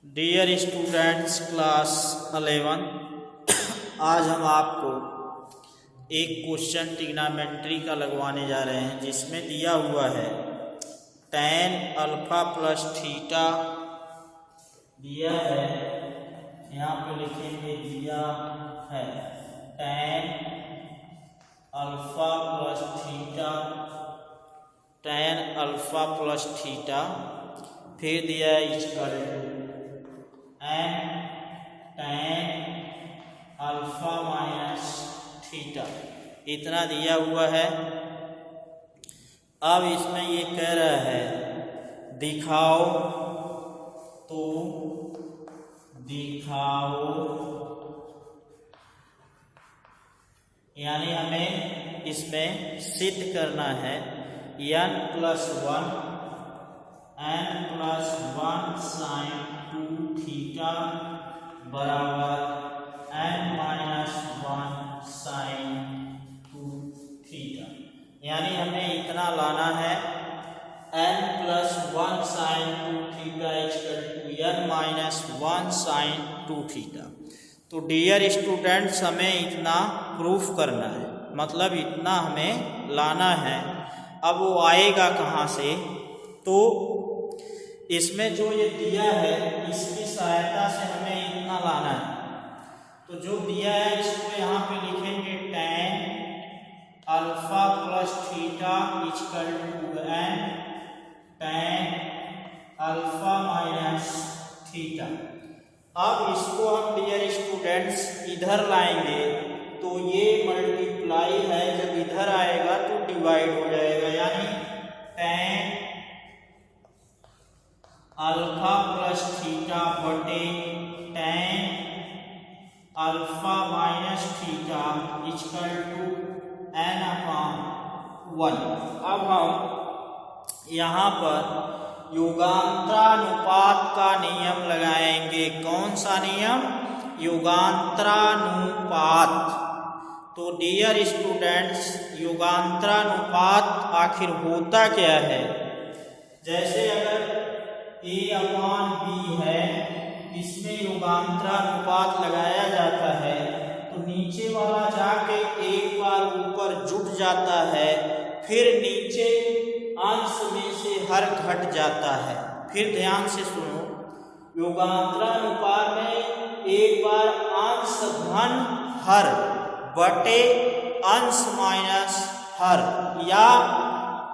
Dear students class 11, आज हम आपको एक क्वेश्चन ट्रिग्नोमेट्री का लगवाने जा रहे हैं जिसमें दिया हुआ है tan अल्फा प्लस थीटा दिया है। यहाँ पे लिखेंगे दिया है tan alpha plus theta, tan alpha plus theta, फिर दिया है equal n tan alpha minus theta, इतना दिया हुआ है। अब इसमें ये कह रहा है दिखाओ, तो दिखाओ यानी हमें इसमें सिद्ध करना है n प्लस 1 साइन 2 थीटा बराबर n माइनस 1 साइन 2 थीटा, यानी हमें इतना लाना है n plus 1 sine 2 theta equal to n minus 1 sine 2 theta. तो डियर स्टूडेंट्स हमें इतना प्रूफ करना है, मतलब इतना हमें लाना है। अब वो आएगा कहाँ से? तो इसमें जो ये दिया है इसकी सहायता से हमें इतना लाना है। तो जो दिया है इसको यहाँ पे लिखेंगे tan alpha plus theta equal to n tan alpha minus theta. अब इसको हम डियर स्टूडेंट्स इधर लाएंगे तो ये मल्टीप्लाई है, जब इधर आएगा तो डिवाइड हो जाएगा, यानी tan अल्फा प्लस थीटा बटे tan alpha minus theta equal to n upon 1। अब हम यहाँ पर युगांतरानुपात का नियम लगाएंगे। कौन सा नियम? युगांतरानुपात। तो डियर स्टूडेंट्स युगांतरानुपात आखिर होता क्या है? जैसे अगर a अपॉन b है, इसमें युगांतरानुपात लगाया जाता है तो नीचे वाला जाके एक बार ऊपर जुट जाता है, फिर नीचे अंश में से हर घट जाता है। फिर ध्यान से सुनो, युगांतरानुपात में एक बार अंश धन हर बटे अंश माइनस हर, या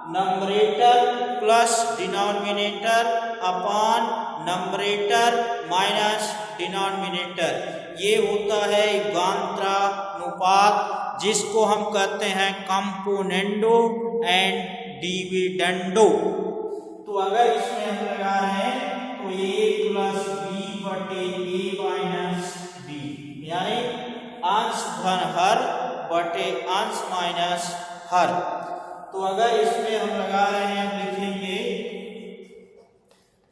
numerator plus denominator upon numerator minus denominator, ये होता है युगांतरानुपात, जिसको हम कहते हैं कंपोनेंडो एंड डिविडेंडो। तो अगर इसमें हम लगा रहे हैं तो a प्लस बी बटे a माइनस बी, यानी अंश धन हर बटे अंश माइनस हर। तो अगर इसमें हम लगा रहे हैं, हम लिखेंगे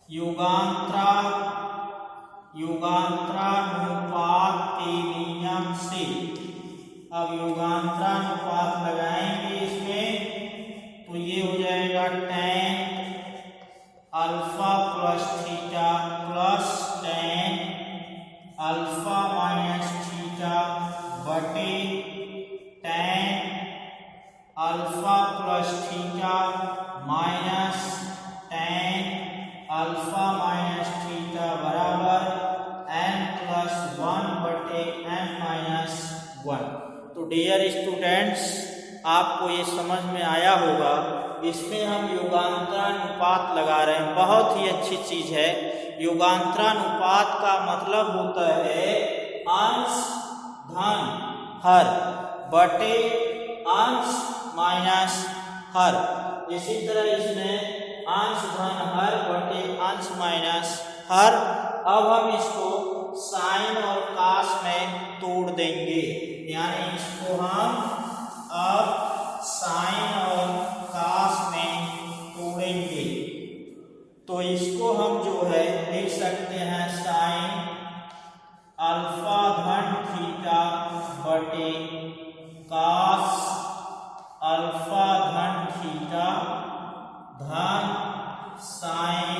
युगांतरानुपात के नियम से। अब युगांतरानुपात लगाएंगे इसमें तो ये हो जाएगा tan alpha plus theta plus tan alpha minus theta बटे tan alpha plus theta minus tan alpha minus theta बराबर n प्लस 1 बटे n माइनस 1। तो डियर स्टूडेंट्स आपको ये समझ में आया होगा। इसमें हम युगांतरानुपात लगा रहे हैं, बहुत ही अच्छी चीज है। युगांतरानुपात का मतलब होता है अंश धन हर बटे अंश माइनस हर। इसी तरह इसमें अंश धन हर बटे अंश माइनस हर। अब हम इसको साइन और कास में तोड़ देंगे, यानी इसको हम अब साइन और कास में तोड़ेंगे। तो इसको हम जो है लिख सकते हैं साइन अल्फा धन थीटा बटे कास अल्फा धन थीटा धन साइन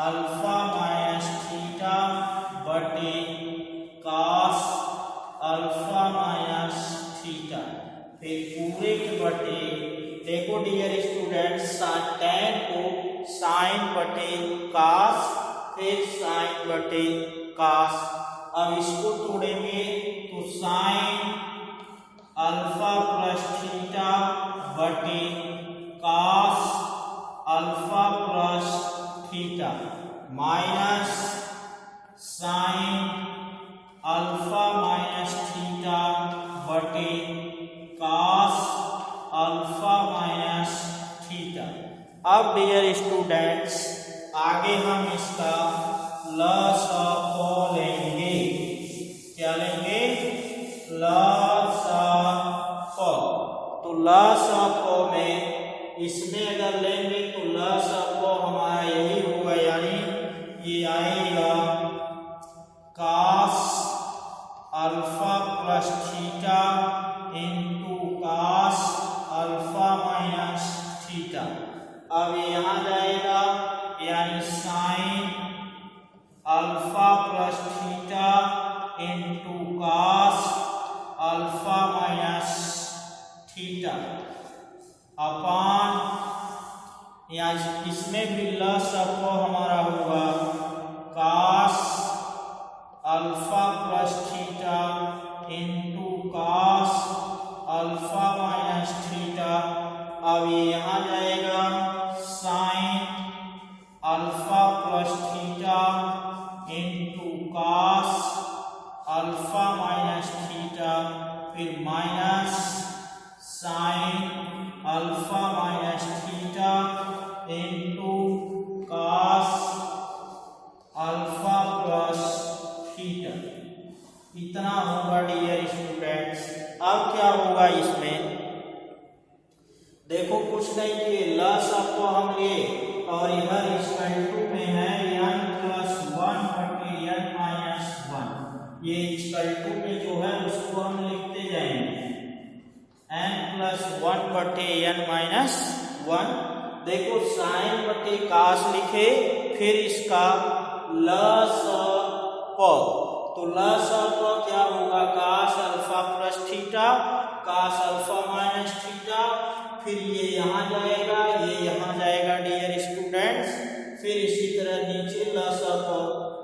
अल्फा माइनस बटे cos अल्फा माइनस थीटा, फिर पूरे के बटे, देखो डियर स्टूडेंट्स tan को साइन बटे cos, फिर साइन बटे cos। अब इसको तोड़ेंगे तो साइन अल्फा प्लस थीटा बटे cos alpha plus theta minus sine alpha minus theta बटे cos अल्फा माइनस थीटा। अब डियर स्टूडेंट्स आगे हम इसका लसाअ लेंगे। क्या लेंगे? लसाअ। तो लसाअ में इसमें अगर लेंगे तो लसाअ हमारा यही होगा, यानी ये आएगा cos alpha plus theta into cos alpha minus theta. अब यहाँ जाएगा यानी sine alpha plus theta into cos alpha minus theta अपान, या इसमें भी लसाअ हमारा होगा cos alpha plus theta into cos alpha minus theta. अब ये यहाँ जाएगा sine alpha plus theta into cos alpha minus theta, फिर minus sine alpha minus theta into cos alpha plus theta. इतना होगा डियर स्टूडेंट्स। अब क्या होगा इसमें, देखो कुछ नहीं किए, लसाअ हम लिए और इधर इक्वल टू में है n प्लस 1 बटे n माइनस 1। ये इक्वल टू में जो है उसको हम लिखते जाएंगे n प्लस 1 बटे n माइनस 1। देखो साइन बटे cos लिखे, फिर इसका लसाअ, तो लसाअ क्या होगा cos alpha plus theta cos alpha minus theta, फिर ये यहाँ जाएगा, ये यहाँ जाएगा डियर स्टूडेंट्स, फिर इसी तरह नीचे लसाअ।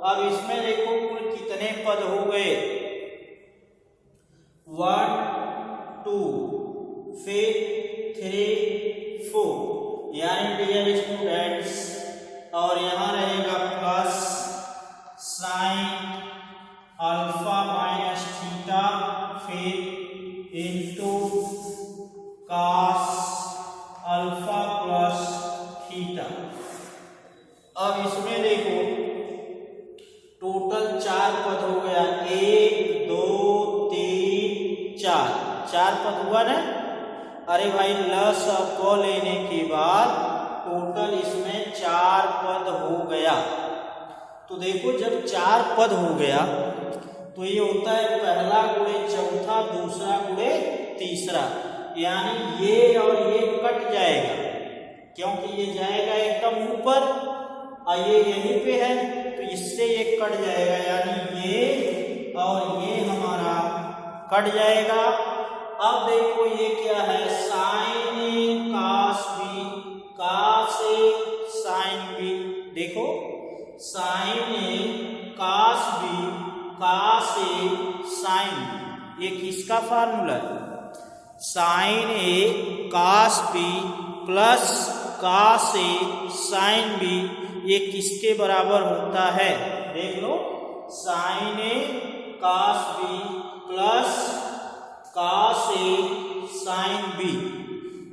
अब इसमें देखो कुल कितने पद हो गए, 1 2 फिर 3 4, यानी डियर स्टूडेंट्स, और यहाँ रहेगा plus sine alpha minus theta फिर into cos alpha plus theta. अब इसमें देखो टोटल 4 पद हो गया, 1 2 3 4 पद हुआ ना। अरे भाई लसाअ लेने के बाद टोटल इसमें 4 पद हो गया। तो देखो जब 4 पद हो गया तो ये होता है पहला गुणे चौथा, दूसरा गुणे तीसरा, यानी ये और ये कट जाएगा क्योंकि ये जाएगा एकदम ऊपर और ये यहीं पे है, तो इससे ये कट जाएगा, यानी ये और ये हमारा कट जाएगा। अब देखो ये क्या है, साइन ए cos बी, cos ए साइन बी। देखो साइन ए cos बी, cos ए साइन बी, ये किसका फार्मूला है? साइन ए cos बी प्लस cos ए साइन बी, ये किसके बराबर होता है? देख लो, साइन ए cos बी प्लस cos ए साइन बी।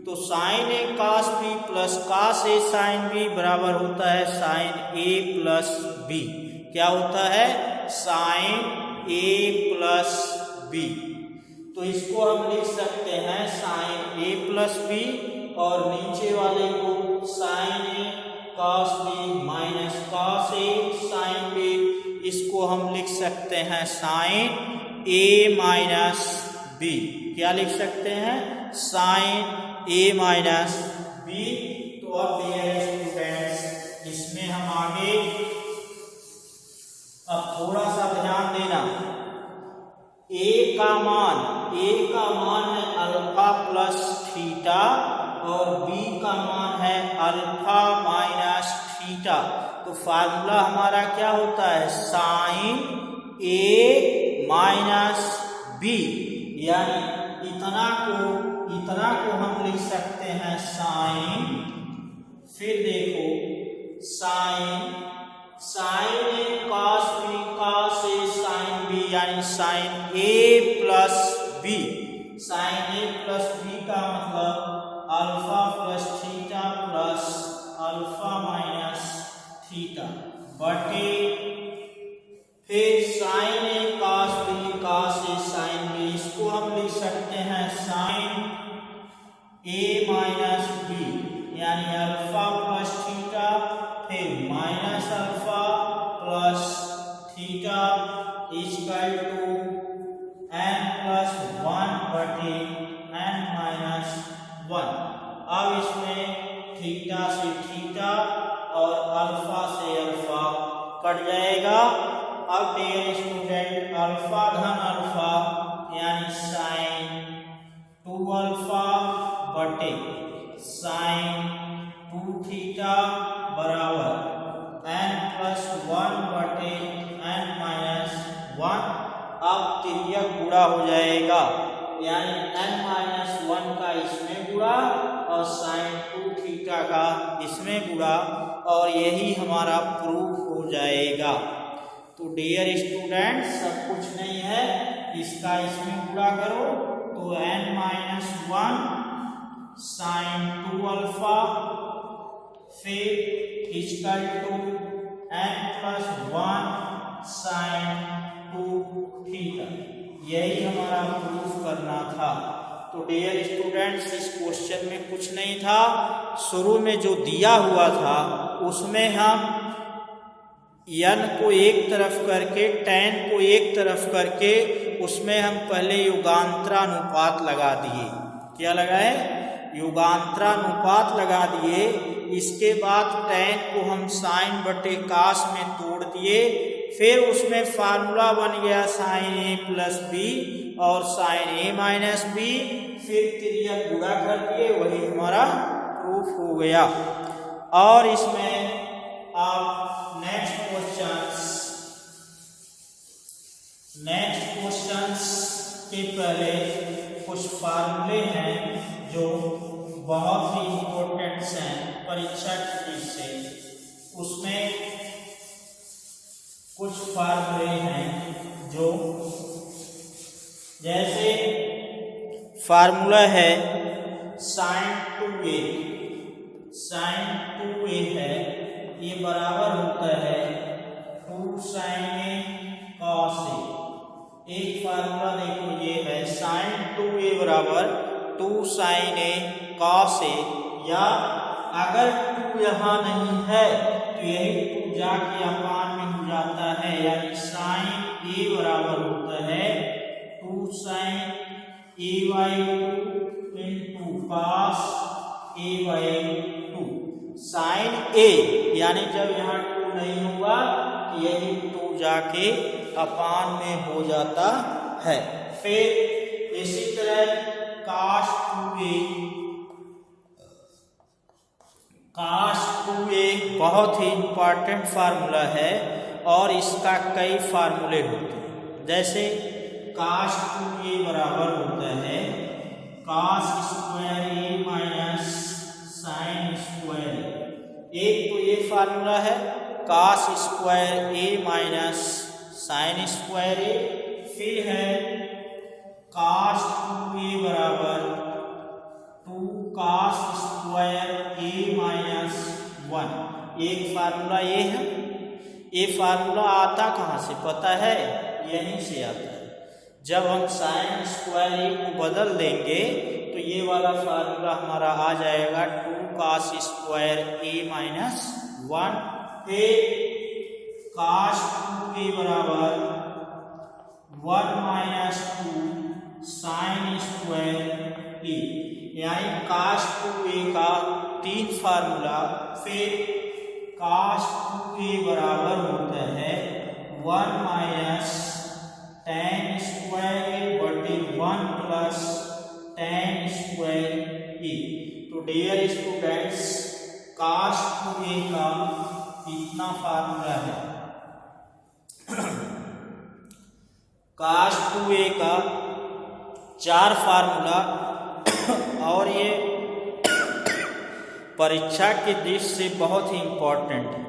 तो साइन ए cos बी प्लस cos ए साइन बी बराबर होता है साइन ए प्लस बी। क्या होता है? Sign A plus B. तो इसको हम लिख सकते हैं साइन ए प्लस बी, और नीचे वाले को साइन ए cos बी माइनस cos ए साइन बी, इसको हम लिख सकते हैं साइन ए माइनस बी। क्या लिख सकते हैं? Sine A minus B. तो अब डियर स्टूडेंट्स इसमें हम आगे अब थोड़ा सा ए का मान है अल्फा प्लस थीटा और बी का मान है अल्फा माइनस थीटा, तो फार्मूला हमारा क्या होता है, साइन ए माइनस बी, यानी इतना को हम लिख सकते हैं साइन, फिर देखो sine A cos B, cos A sine B, यानी sine A plus B, sine A plus B का मतलब alpha plus theta plus alpha minus theta बटे फिर sine A cos B, cos A sine B, इसको हम लिख सकते हैं साइन ए माइनस बी, यानी अल्फा प्लस थीटा फिर minus alpha plus theta equal to n plus 1 बटे n माइनस 1। अब इसमें थीटा से थीटा और अल्फा से अल्फा कट जाएगा। अब डियर स्टूडेंट अल्फा धन अल्फा यानी साइन 2 अल्फा बटे साइन 2 थीटा बराबर n प्लस 1 बटे n माइनस 1। अब तिर्यक गुणा हो जाएगा, यानी n माइनस 1 का इसमें गुणा और साइन 2 थीटा का इसमें गुणा, और यही हमारा प्रूफ हो जाएगा। तो डियर स्टूडेंट सब कुछ नहीं है, इसका इसमें गुणा करो तो n माइनस 1 साइन 2 अल्फा फिर equal to n plus 1 sine 2 theta, यही हमारा प्रूफ करना था। तो डियर स्टूडेंट्स इस क्वेश्चन में कुछ नहीं था, शुरू में जो दिया हुआ था उसमें हम n को एक तरफ करके tan को एक तरफ करके उसमें हम पहले युगांतरानुपात लगा दिए। क्या लगाए? युगांतरानुपात लगा दिए। इसके बाद tan को हम साइन बटे कास में तोड़ दिए, फिर उसमें फार्मूला बन गया साइन ए प्लस बी और साइन ए माइनस बी, फिर तिर्यक गुणा कर दिए, वही हमारा प्रूफ हो गया। और इसमें आप नेक्स्ट क्वेश्चंस के पहले कुछ फार्मूले हैं जो बहुत ही इम्पोर्टेंट हैं परीक्षा की दृष्टि से। उसमें कुछ फार्मूले हैं जो, जैसे फार्मूला है साइन 2a, साइन 2a है, ये बराबर होता है 2 साइन ए कॉस ए। एक फार्मूला देखो ये है साइन 2a बराबर 2 साइन ए कॉस ए, या अगर 2 यहाँ नहीं है तो यही 2 जाके अपान में हो जाता है, यानी साइन ए बराबर होता है 2 sine A by 2 into cos A by 2। Sine A यानी जब यहाँ 2 नहीं होगा तो यही 2 जाके अपान में हो जाता है। फिर इसी तरह cos 2a बहुत ही इंपॉर्टेंट फार्मूला है और इसका कई फार्मूले होते हैं। जैसे cos 2a बराबर होता है cos square a minus sine square. एक तो ये फार्मूला है cos square a minus sine square A, फिर है cos 2a बराबर 2 cos स्क्वायर a माइनस 1। एक फार्मूला ये है। ये फार्मूला आता कहाँ से पता है? यहीं से आता है। जब हम साइन स्क्वायर ए को बदल देंगे तो ये वाला फार्मूला हमारा आ जाएगा 2 cos स्क्वायर a माइनस 1, फिर cos 2a बराबर 1 माइनस 2 साइन स्क्वायर a, यानी cos 2a का 3 फार्मूला। फिर cos 2a बराबर होता है 1 माइनस tan स्क्वायर ए बटे 1 प्लस tan स्क्वायर ए। तो डियर स्टूडेंट्स cos 2a का कितना फार्मूला है? cos 2a का 4 फार्मूला और ये परीक्षा की दृष्टि से बहुत ही इंपॉर्टेंट है।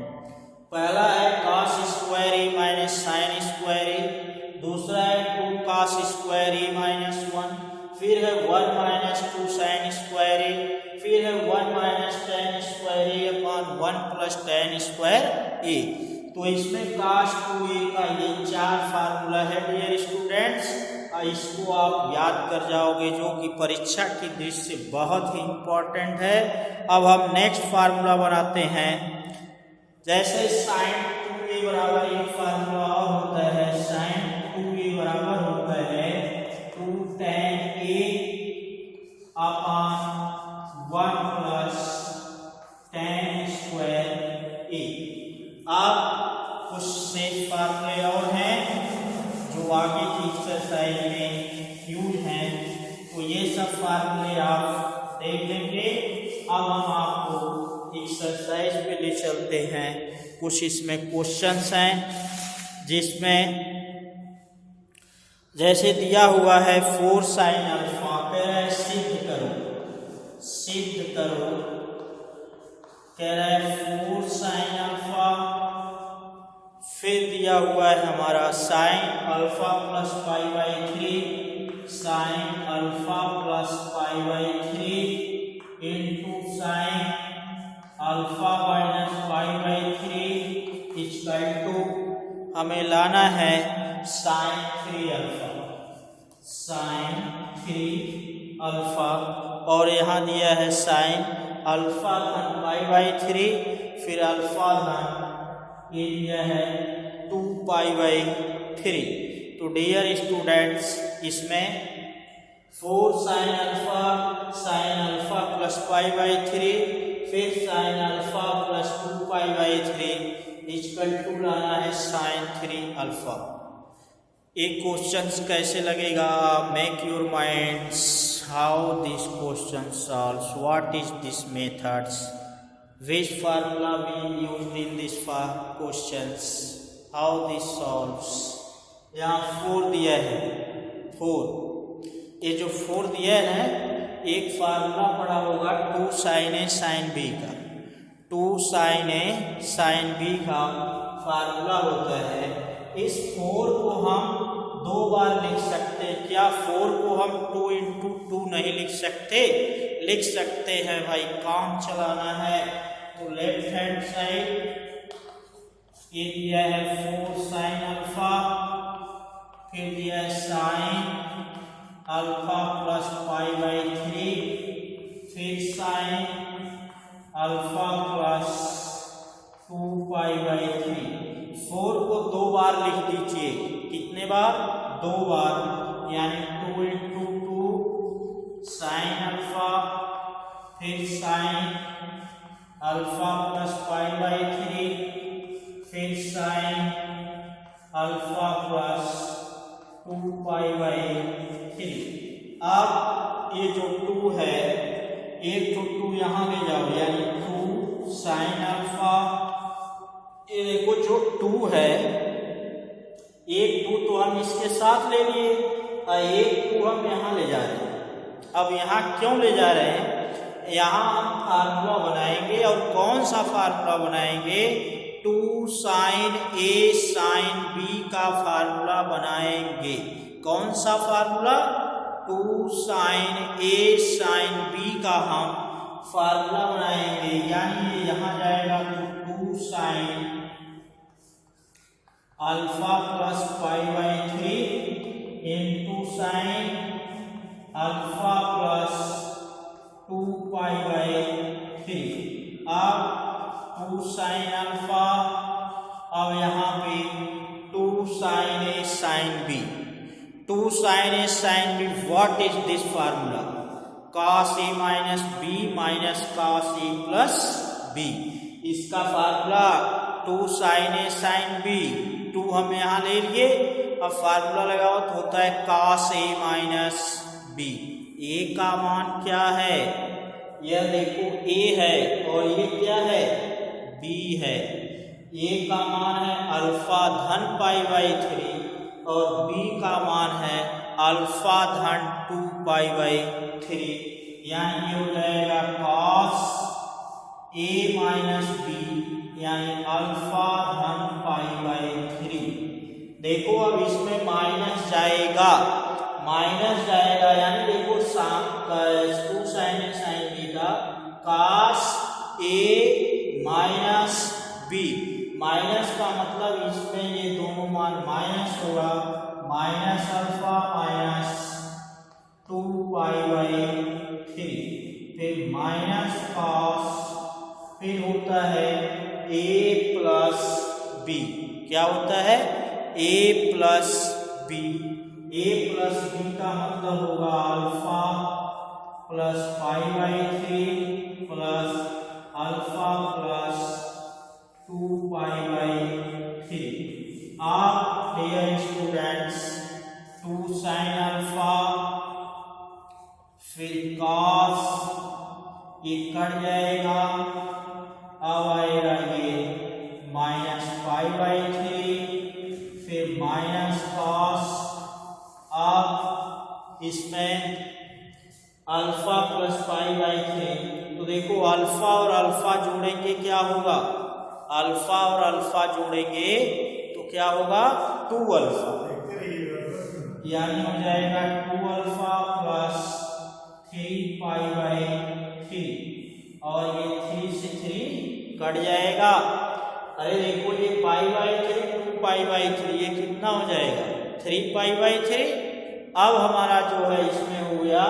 पहला है cos स्क्वायर ए माइनस साइन स्क्वायर ए, दूसरा है 2 cos स्क्वायर ए माइनस 1, फिर है 1 माइनस 2 साइन स्क्वायर ए, फिर है 1 माइनस tan स्क्वायर ए अपॉन 1 प्लस tan स्क्वायर ए। तो इसमें cos 2a का ये 4 फार्मूला है डियर स्टूडेंट्स, इसको आप याद कर जाओगे जो कि परीक्षा की दृष्टि से बहुत ही इंपॉर्टेंट है। अब हम नेक्स्ट फार्मूला बनाते हैं। जैसे साइन 2a बराबर एक फार्मूला और होता है, साइन 2a बराबर होता है 2 tan a upon 1 plus tan square a। अब कुछ से फार्मूले और हैं जो आगे की एक्सरसाइज में यूज हैं, तो ये सब फार्मूले आप देख लेंगे। अब हम आपको एक्सरसाइज पे ले चलते हैं। कुछ इसमें क्वेश्चंस हैं जिसमें जैसे दिया हुआ है 4 साइन अल्फा, कह रहा है सिद्ध करो, सिद्ध करो, कह रहा है 4 साइन अल्फा, फिर दिया हुआ है हमारा sine alpha plus pi by 3, sine alpha plus pi by 3 into sine alpha minus pi by 3 equal to हमें लाना है साइन 3 अल्फा, साइन 3 अल्फा, और यहाँ दिया है साइन अल्फा धन पाई बाई 3, फिर अल्फा धन ये दिया है 2 पाई बाई 3। तो डियर स्टूडेंट्स इसमें 4 sine alpha plus pi by 3, फिर sine alpha plus 2 pi by 3 equal to लाना है साइन 3 अल्फा। एक क्वेश्चन कैसे लगेगा? Make your minds how this question solves, what is this methods, which formula we used in this questions, how this solves। यहाँ 4 दिया है, 4, ये जो 4 दिया है ना, एक फार्मूला पड़ा होगा 2 साइन ए साइन बी का, 2 साइन ए साइन बी का फार्मूला होता है। इस 4 को हम 2 बार लिख सकते हैं क्या? 4 को हम 2 इंटू 2 नहीं लिख सकते? लिख सकते हैं भाई, काम चलाना है। तो लेफ्ट हैंड साइड ये दिया है 4 साइन अल्फा, फिर दिया है sign alpha plus pi by 3, फिर sine alpha plus 2 pi by 3। 4 को 2 बार लिख दीजिए। कितने बार? 2 बार, यानी 2 इंटू 2 साइन अल्फा, फिर sine alpha plus pi by 3, फिर sine alpha plus 2 pi by 3। अब ये जो 2 है, एक तो 2 यहाँ ले जाओ, यानी 2 साइन अल्फा, ये देखो जो 2 है, एक 2 तो हम इसके साथ ले लिए और एक 2 हम यहाँ ले जा रहे हैं। अब यहाँ क्यों ले जा रहे हैं? यहाँ हम फार्मूला बनाएंगे, और कौन सा फार्मूला बनाएंगे? 2 साइन ए साइन बी का फार्मूला बनाएंगे। कौन सा formula? 2 sine A sine B का हम फार्मूला बनाएंगे, यानी ये यहाँ जाएगा तो 2 sine alpha plus pi by 3 into sine alpha plus 2 pi by 3। अब 2 साइन अल्फा, अब यहाँ पे 2 sine A sine B, 2 sine A sine B, what is this formula? cos A minus B minus cos A plus B. इसका formula 2 sine A sine B, 2 हम यहाँ ले लिए अब फार्मूला लगाओ तो होता है cos a माइनस बी। ए का मान क्या है, यह देखो a है और ये क्या है b है। a का मान है अल्फा धन पाई बाई 3 और b का मान है अल्फा धन 2 पाई बाई 3। यानी ये हो जाएगा cos a माइनस बी यानी अल्फा धन पाई बाई 3। देखो अब इसमें माइनस जाएगा यानी देखो two sine A sine beta cos a minus B. Minus का मतलब इसमें ये दोनों मान माइनस होगा, minus alpha minus 2 pi by 3, फिर माइनस cos, फिर होता है a प्लस बी। क्या होता है a plus B. a plus B का मतलब होगा alpha plus pi by 3 plus alpha plus 2 pi by 3। आप डियर स्टूडेंट्स 2 साइन अल्फा फिर cos, ये कट जाएगा, अब आएगा ये माइनस पाई बाई 3 फिर माइनस cos। अब इसमें अल्फा प्लस पाई बाई 3, तो देखो अल्फा और अल्फा जोड़ेंगे क्या होगा, अल्फा और अल्फा जोड़ेंगे तो क्या होगा 2 अल्फा, यानी हो जाएगा 2 अल्फा प्लस 3 पाई बाई 3 और ये 3 से 3 कट जाएगा। अरे देखो ये पाई बाई 3 2 पाई बाई 3 ये कितना हो जाएगा 3 पाई बाई 3। अब हमारा जो है इसमें हो गया,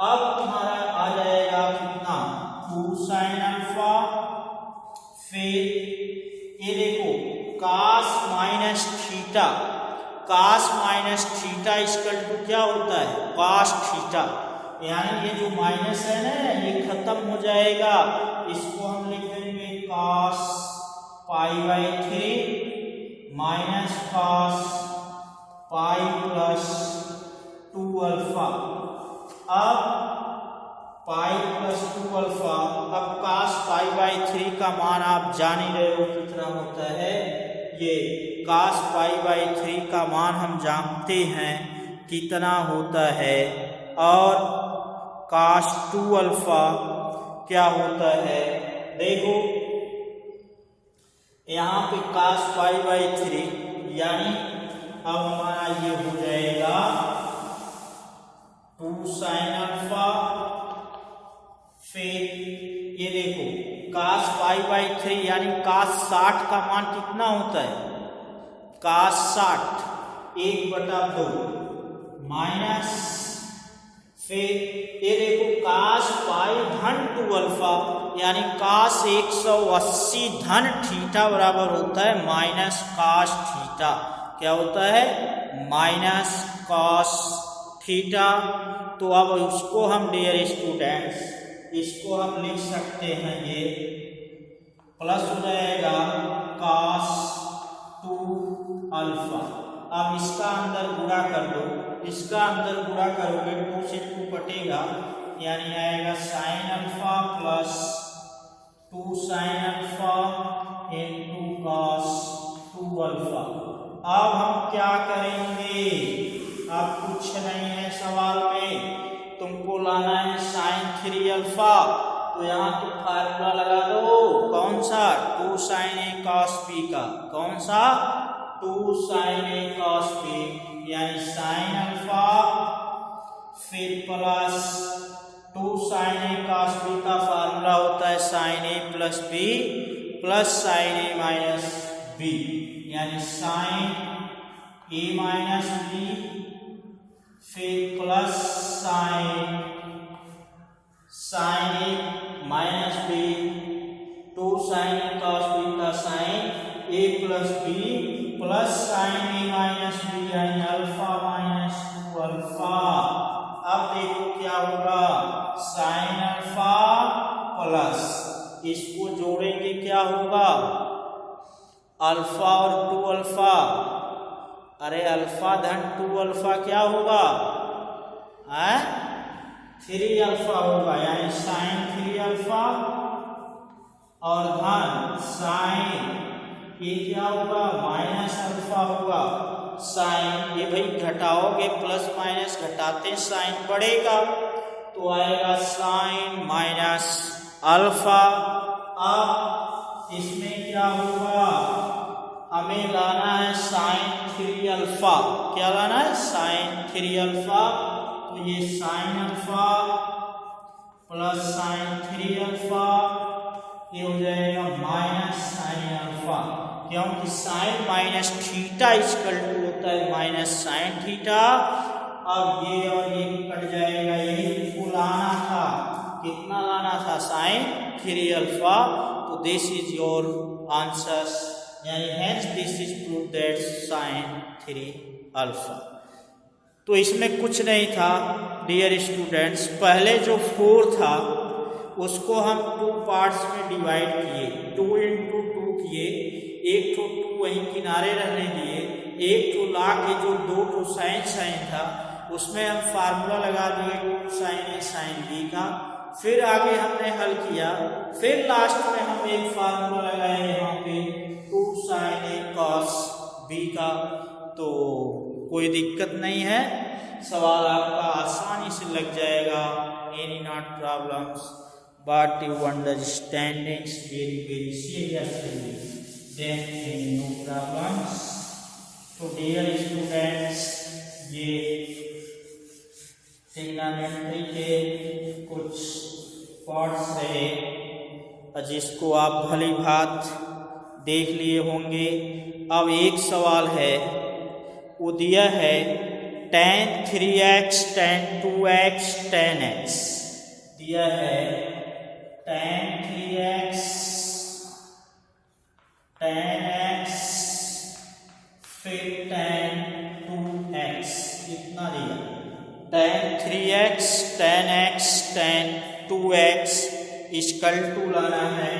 अब हमारा आ जाएगा कितना 2 साइन अल्फा, फिर ये देखो cos minus theta, cos minus theta equal to क्या होता है cos थीटा। यानी ये जो माइनस है ना ये खत्म हो जाएगा, इसको हम लिख देंगे cos pi by 3 minus cos pi plus 2 alpha. अब पाई प्लस 2 अल्फा, अब cos पाई बाई 3 का मान आप जान ही रहे हो कितना होता है, ये cos पाई बाई 3 का मान हम जानते हैं कितना होता है, और cos 2 अल्फा क्या होता है। देखो यहाँ पे cos पाई बाई 3 यानी अब हमारा ये हो जाएगा 2 साइन अल्फा, फिर ये देखो cos पाई बाई 3 यानी cos 60 का मान कितना होता है cos 60 1/2 माइनस, फिर ये देखो cos पाई धन 2 अल्फा यानी cos 180 धन थीटा बराबर होता है माइनस cos थीटा। क्या होता है माइनस cos थीटा। तो अब उसको हम डियर स्टूडेंट्स इसको हम लिख सकते हैं, ये प्लस हो जाएगा cos 2 अल्फा। अब इसका अंदर गुणा कर दो, इसका अंदर गुणा करोगे 2 से 2 कटेगा यानी आएगा sign alpha plus 2 sine alpha into cos 2 alpha. अब हम क्या करेंगे, अब कुछ नहीं है सवाल में, तुमको लाना है साइन 3 अल्फा, तो यहाँ तो फार्मूला लगा दो, कौन सा 2 साइन ए cos b का, कौन सा 2 साइन ए cos b यानी साइन अल्फा फिर प्लस 2 साइन ए cos b का फार्मूला होता है sign A plus B plus sign A minus B, यानी साइन ए माइनस बी फिर plus sign A minus B 2 sine A cos b का sign A plus B plus sign A minus B यानी alpha minus 2 alpha. अब देखो क्या होगा sign alpha plus, इसको जोड़ेंगे क्या होगा अल्फा और 2 अल्फा, अरे अल्फा धन 2 अल्फा क्या होगा, 3 अल्फा होगा, यानी साइन 3 अल्फा और धन साइन ये क्या होगा, माइनस अल्फा होगा। साइन ये भाई घटाओगे, प्लस माइनस घटाते साइन बढ़ेगा, तो आएगा साइन माइनस अल्फा। अब इसमें क्या होगा, हमें लाना है साइन 3 अल्फा। क्या लाना है, साइन 3 अल्फा। तो ये sine alpha plus sine 3 alpha ये हो जाएगा माइनस साइन अल्फा, क्योंकि sine minus theta equal to होता है माइनस साइन थीटा। अब ये और ये कट जाएगा, यही को लाना था, कितना लाना था, साइन 3 अल्फा। तो दिस इज योर आंसर, यानी hence this is prove that sine 3 alpha. तो इसमें कुछ नहीं था डियर स्टूडेंट्स, पहले जो 4 था उसको हम 2 पार्ट्स में डिवाइड किए, 2 into 2 किए, एक तो 2 वहीं किनारे रहने दिए, एक तो ला के जो 2 साइन साइन था उसमें हम फार्मूला लगा दिए 2 साइन ए साइन बी का। फिर आगे हमने हल किया, फिर लास्ट में हम एक फार्मूला लगाए यहाँ पे 2 साइन ए कॉस बी का। तो कोई दिक्कत नहीं है, सवाल आपका आसानी से लग जाएगा, any not problems, but you understanding very seriously, then no problems. तो डियर स्टूडेंट्स, ये ट्रिग्नोमेट्री के कुछ पार्ट्स रहे जिसको आप भली भांति देख लिए होंगे। अब एक सवाल है, वो दिया है tan 3x tan 2x tan x, दिया है tan 3x tan x फिर tan 2x, कितना दिया, tan 3x tan x tan 2x equal to लाना है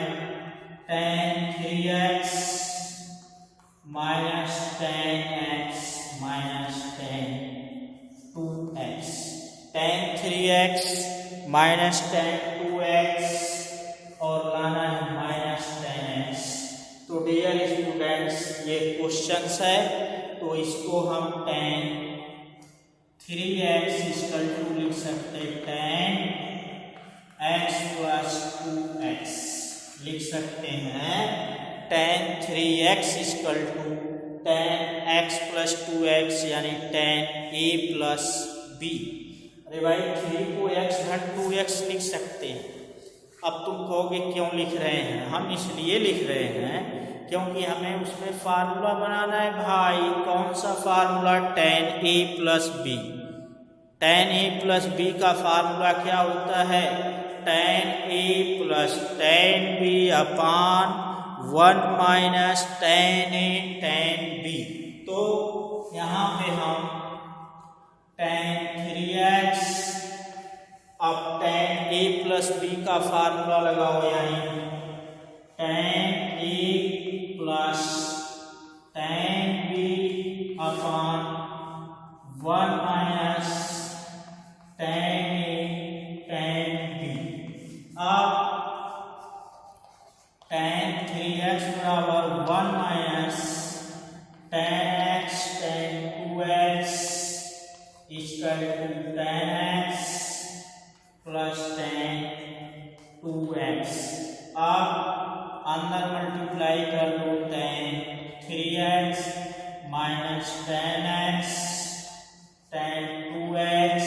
tan 3x minus tan x minus tan 2x, tan 3x minus tan 2x और लाना है माइनस tan x। तो डियर स्टूडेंट्स, ये क्वेश्चंस है, तो इसको हम tan 3x इक्वल टू लिख सकते हैं tan x प्लस 2x, लिख सकते हैं tan 3x equal to tan x plus 2x, यानी tan a प्लस b। अरे भाई 3 को x घट 2x लिख सकते हैं। अब तुम कहोगे क्यों लिख रहे हैं, हम इसलिए लिख रहे हैं क्योंकि हमें उसमें फार्मूला बनाना है भाई। कौन सा formula, tan a plus b। tan a plus b का फार्मूला क्या होता है, tan a plus tan b upon 1 minus tan a tan b। तो यहाँ पे हम tan 3x अब tan a प्लस b का फार्मूला लगाओ, यानी tan a plus tan b upon 1 minus tan a tan b। अब tan 3x बराबर 1 minus tan x tan 2x equal to tan x plus tan 2x। अब अंदर multiply कर दो, tan 3x minus tan x tan 2x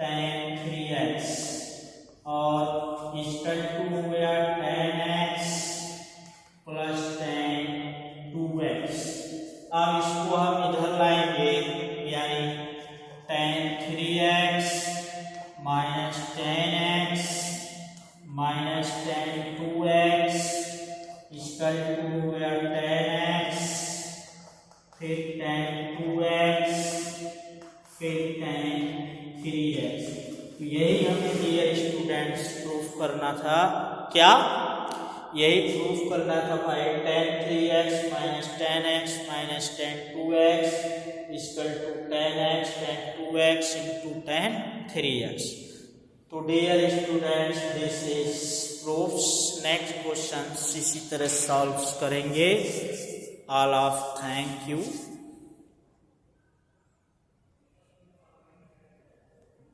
tan 3x और equal to हो गया tan x plus tan 2x। अब इसको हम इधर लाएंगे, यानी tan 3x minus tan x minus tan 2x equal to हो गया tan x फिर tan 2x फिर tan 3x। तो यही हमें डियर स्टूडेंट्स प्रूफ करना था, क्या, यही प्रूफ करना था भाई। tan 3x minus tan x minus tan 2x equal to tan x tan 2x into tan 3x। तो dear students this is proofs. Next question इसी तरह सॉल्व करेंगे। All of thank you.